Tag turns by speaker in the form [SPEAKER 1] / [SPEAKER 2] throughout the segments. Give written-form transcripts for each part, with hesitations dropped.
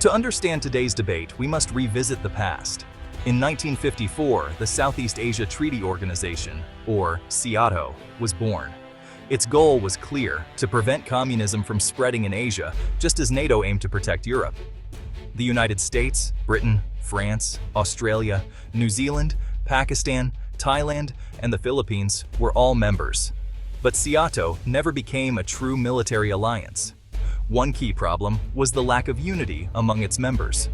[SPEAKER 1] To understand today's debate, we must revisit the past. In 1954, the Southeast Asia Treaty Organization, or SEATO, was born. Its goal was clear: to prevent communism from spreading in Asia, just as NATO aimed to protect Europe. The United States, Britain, France, Australia, New Zealand, Pakistan, Thailand, and the Philippines were all members. But SEATO never became a true military alliance. One key problem was the lack of unity among its members.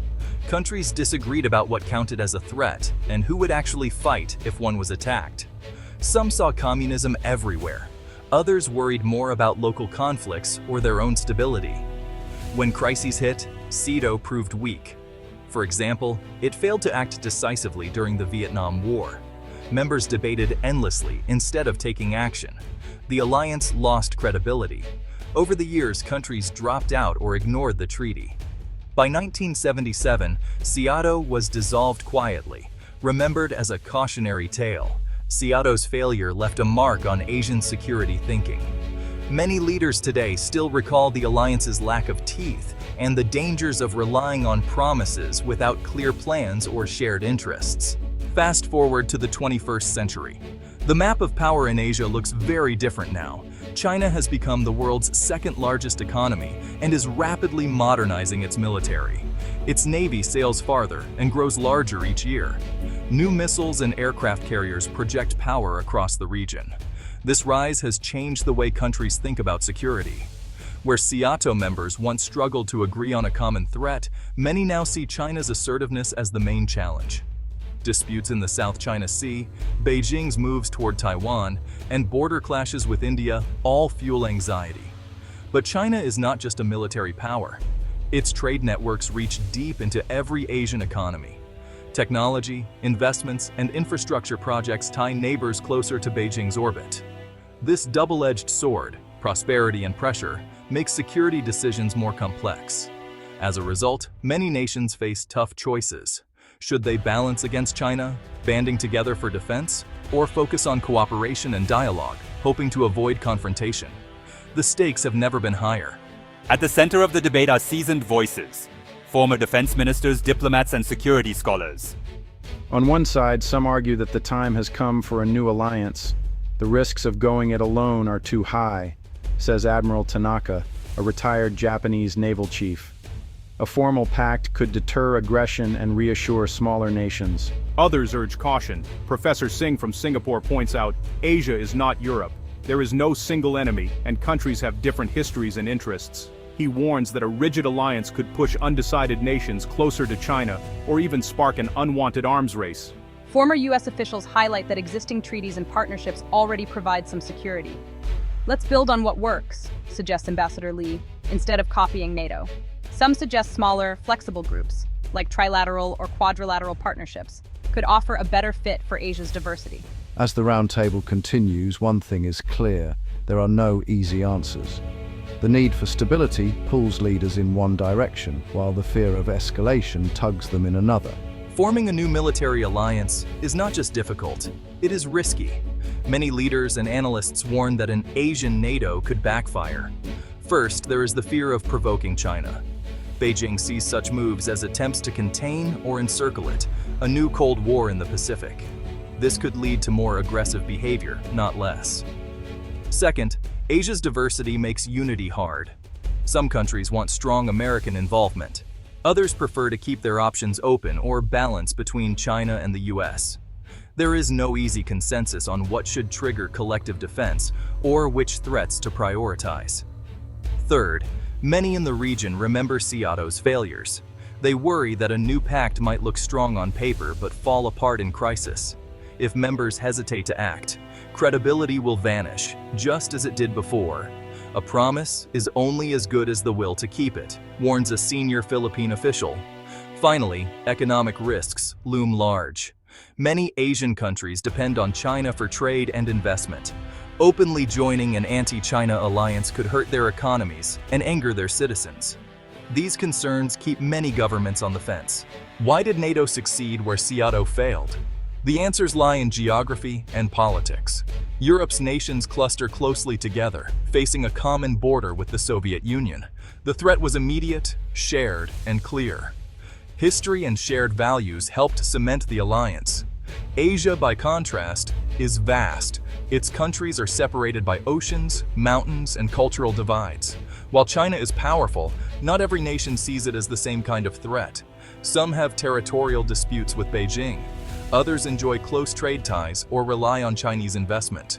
[SPEAKER 1] Countries disagreed about what counted as a threat and who would actually fight if one was attacked. Some saw communism everywhere. Others worried more about local conflicts or their own stability. When crises hit, SEATO proved weak. For example, it failed to act decisively during the Vietnam War. Members debated endlessly instead of taking action. The alliance lost credibility. Over the years, countries dropped out or ignored the treaty. By 1977, SEATO was dissolved quietly, remembered as a cautionary tale. SEATO's failure left a mark on Asian security thinking. Many leaders today still recall the alliance's lack of teeth and the dangers of relying on promises without clear plans or shared interests. Fast forward to the 21st century. The map of power in Asia looks very different now. China has become the world's second-largest economy and is rapidly modernizing its military. Its navy sails farther and grows larger each year. New missiles and aircraft carriers project power across the region. This rise has changed the way countries think about security. Where SEATO members once struggled to agree on a common threat, many now see China's assertiveness as the main challenge. Disputes in the South China Sea, Beijing's moves toward Taiwan, and border clashes with India all fuel anxiety. But China is not just a military power. Its trade networks reach deep into every Asian economy. Technology, investments, and infrastructure projects tie neighbors closer to Beijing's orbit. This double-edged sword, prosperity and pressure, makes security decisions more complex. As a result, many nations face tough choices. Should they balance against China, banding together for defense, or focus on cooperation and dialogue, hoping to avoid confrontation? The stakes have never been higher.
[SPEAKER 2] At the center of the debate are seasoned voices: former defense ministers, diplomats, and security scholars.
[SPEAKER 3] On one side, some argue that the time has come for a new alliance. The risks of going it alone are too high, says Admiral Tanaka, a retired Japanese naval chief. A formal pact could deter aggression and reassure smaller nations.
[SPEAKER 4] Others urge caution. Professor Singh from Singapore points out, Asia is not Europe. There is no single enemy, and countries have different histories and interests. He warns that a rigid alliance could push undecided nations closer to China, or even spark an unwanted arms race.
[SPEAKER 5] Former U.S. officials highlight that existing treaties and partnerships already provide some security. Let's build on what works, suggests Ambassador Lee, instead of copying NATO. Some suggest smaller, flexible groups, like trilateral or quadrilateral partnerships, could offer a better fit for Asia's diversity.
[SPEAKER 6] As the roundtable continues, one thing is clear: there are no easy answers. The need for stability pulls leaders in one direction, while the fear of escalation tugs them in another.
[SPEAKER 1] Forming a new military alliance is not just difficult, it is risky. Many leaders and analysts warn that an Asian NATO could backfire. First, there is the fear of provoking China. Beijing sees such moves as attempts to contain or encircle it, a new Cold War in the Pacific. This could lead to more aggressive behavior, not less. Second, Asia's diversity makes unity hard. Some countries want strong American involvement. Others prefer to keep their options open or balance between China and the US. There is no easy consensus on what should trigger collective defense or which threats to prioritize. Third, many in the region remember SEATO's failures. They worry that a new pact might look strong on paper but fall apart in crisis. If members hesitate to act, credibility will vanish, just as it did before. A promise is only as good as the will to keep it, warns a senior Philippine official. Finally, economic risks loom large. Many Asian countries depend on China for trade and investment. Openly joining an anti-China alliance could hurt their economies and anger their citizens. These concerns keep many governments on the fence. Why did NATO succeed where SEATO failed? The answers lie in geography and politics. Europe's nations cluster closely together, facing a common border with the Soviet Union. The threat was immediate, shared, and clear. History and shared values helped cement the alliance. Asia, by contrast, is vast. Its countries are separated by oceans, mountains, and cultural divides. While China is powerful, not every nation sees it as the same kind of threat. Some have territorial disputes with Beijing. Others enjoy close trade ties or rely on Chinese investment.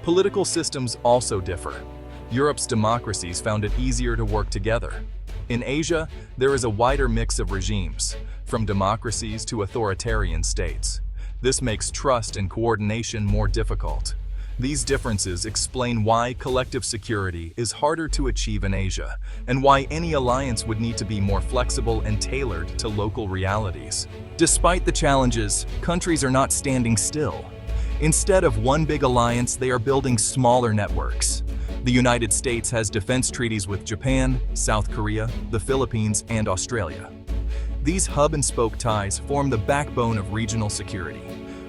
[SPEAKER 1] Political systems also differ. Europe's democracies found it easier to work together. In Asia, there is a wider mix of regimes, from democracies to authoritarian states. This makes trust and coordination more difficult. These differences explain why collective security is harder to achieve in Asia, and why any alliance would need to be more flexible and tailored to local realities. Despite the challenges, countries are not standing still. Instead of one big alliance, they are building smaller networks. The United States has defense treaties with Japan, South Korea, the Philippines, and Australia. These hub-and-spoke ties form the backbone of regional security.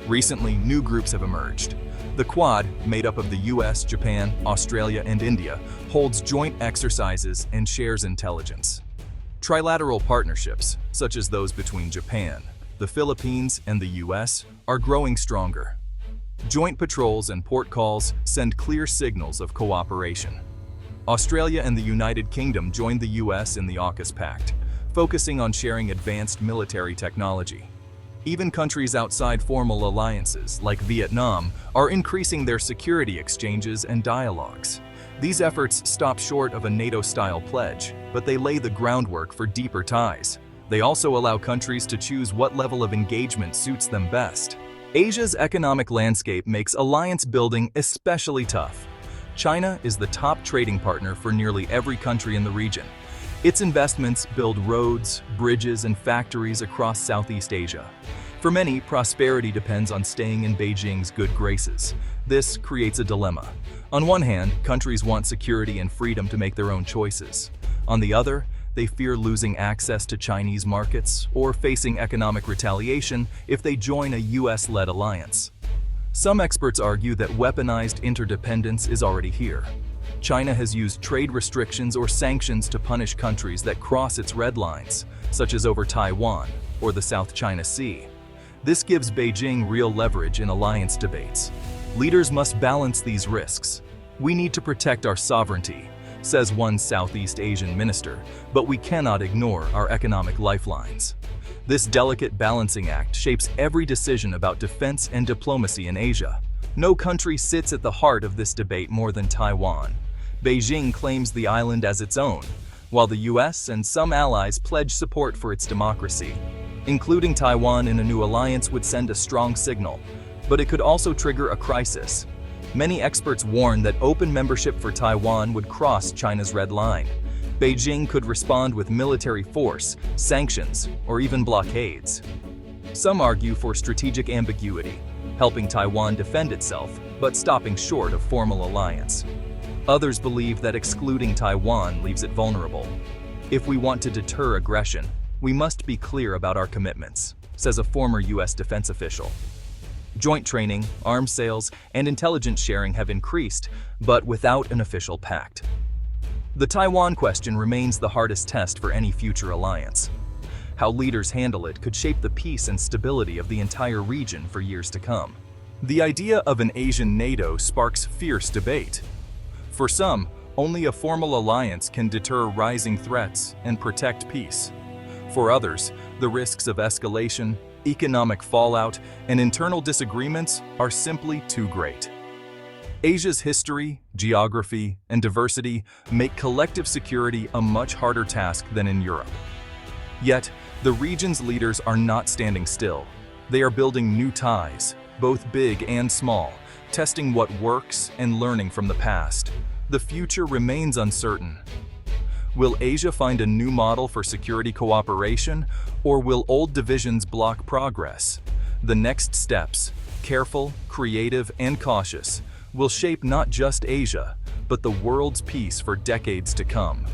[SPEAKER 1] Recently, new groups have emerged. The Quad, made up of the US, Japan, Australia, and India, holds joint exercises and shares intelligence. Trilateral partnerships, such as those between Japan, the Philippines, and the US, are growing stronger. Joint patrols and port calls send clear signals of cooperation. Australia and the United Kingdom joined the US in the AUKUS Pact, focusing on sharing advanced military technology. Even countries outside formal alliances, like Vietnam, are increasing their security exchanges and dialogues. These efforts stop short of a NATO-style pledge, but they lay the groundwork for deeper ties. They also allow countries to choose what level of engagement suits them best. Asia's economic landscape makes alliance building especially tough. China is the top trading partner for nearly every country in the region. Its investments build roads, bridges, and factories across Southeast Asia. For many, prosperity depends on staying in Beijing's good graces. This creates a dilemma. On one hand, countries want security and freedom to make their own choices. On the other, they fear losing access to Chinese markets or facing economic retaliation if they join a US-led alliance. Some experts argue that weaponized interdependence is already here. China has used trade restrictions or sanctions to punish countries that cross its red lines, such as over Taiwan or the South China Sea. This gives Beijing real leverage in alliance debates. Leaders must balance these risks. We need to protect our sovereignty, says one Southeast Asian minister, but we cannot ignore our economic lifelines. This delicate balancing act shapes every decision about defense and diplomacy in Asia. No country sits at the heart of this debate more than Taiwan. Beijing claims the island as its own, while the US and some allies pledge support for its democracy. Including Taiwan in a new alliance would send a strong signal, but it could also trigger a crisis. Many experts warn that open membership for Taiwan would cross China's red line. Beijing could respond with military force, sanctions, or even blockades. Some argue for strategic ambiguity, helping Taiwan defend itself, but stopping short of formal alliance. Others believe that excluding Taiwan leaves it vulnerable. If we want to deter aggression, we must be clear about our commitments, says a former US defense official. Joint training, arms sales, and intelligence sharing have increased, but without an official pact. The Taiwan question remains the hardest test for any future alliance. How leaders handle it could shape the peace and stability of the entire region for years to come. The idea of an Asian NATO sparks fierce debate. For some, only a formal alliance can deter rising threats and protect peace. For others, the risks of escalation, economic fallout, and internal disagreements are simply too great. Asia's history, geography, and diversity make collective security a much harder task than in Europe. Yet, the region's leaders are not standing still. They are building new ties, both big and small, testing what works and learning from the past. The future remains uncertain. Will Asia find a new model for security cooperation, or will old divisions block progress? The next steps, careful, creative, and cautious, will shape not just Asia, but the world's peace for decades to come.